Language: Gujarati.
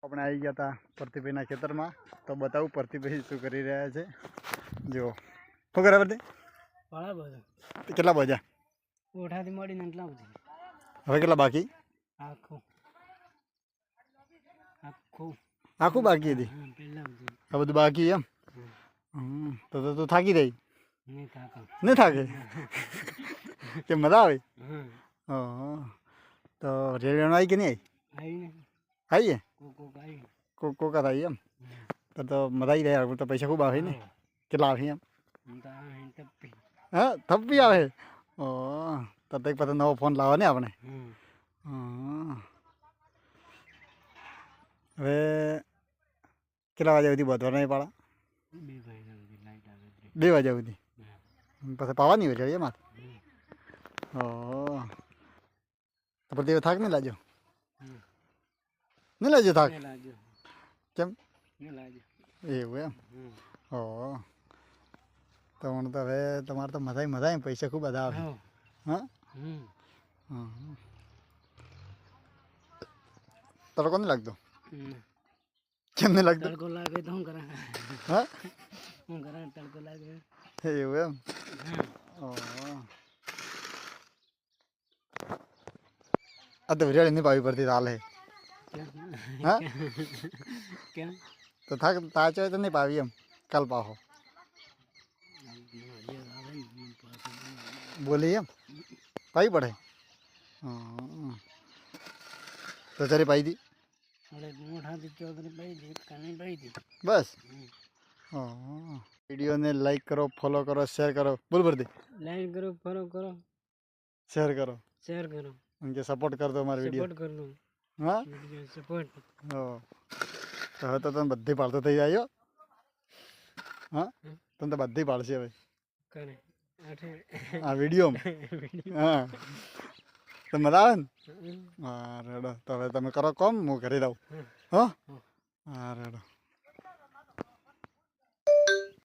આપણે આવી ગયા હતા પ્રતિભાઈના ખેતરમાં તો બતાવું પ્રતિભાઈ શું કરી રહ્યા છે જો શું કરે પ્રતિ કેટલા બજા ઓઠાથી મળીને એટલા બધું હવે કેટલા બાકી આખું આખું આખું બાકી હતી પહેલા બધું આ બધું બાકી એમ તો તું થાકી રહી નહીં થાકે કે મજા આવે તો રેડિયો આવી કે નહીં આવીને આવીએ કોક આવી કોકા થાય એમ તો મજા આવી રહ્યા તો પૈસા ખૂબ આવે ને કેટલા આવે એમ હા થપ્પી આવે તો એક પછી નવો ફોન લાવો ને આપણે હવે કેટલા વાગ્યા સુધી બધવા નહીં પાડા 2 વાગ્યા સુધી પછી પાવાની હોય છે એમાં તો પછી થાક નહીં લાગ્યો નહીં લાગ્યો થાક કેમ એવું એમ તો મને તો હવે તમારે તો મજા પૈસા ખૂબ બધા આવે હા તડકો નહીં લાગતો કેમ નહીં લાગતો તડકો લાગે તો શું કરે હા શું કરે તડકો લાગે એવું એમ આ તો વિરાળી નહીં પાવી પડતી હાલ હે હા કેમ તો થાક તાચો તો નહીં પાવી એમ કાલ પાહો બોલી એમ પાવી પડે તો ચારી પાઈ દી બસ વિડીયોને લાઈક કરો ફોલો કરો શેર કરો બોલ ભરતી લાઈક કરો ફોલો કરો શેર કરો उनके सपोर्ट कर दो हमारे वीडियो कर लो हाँ सपोर्ट तो હવે તો તમે બધી પાડતો થઈ જાય હા તમે તો બધી પાડશે હવે કરે આ વિડીયોમાં હા તો મજા આવે ને હા રેડો તો હવે તમે કરો કોમ હું કરી દઉં હા હા રેડો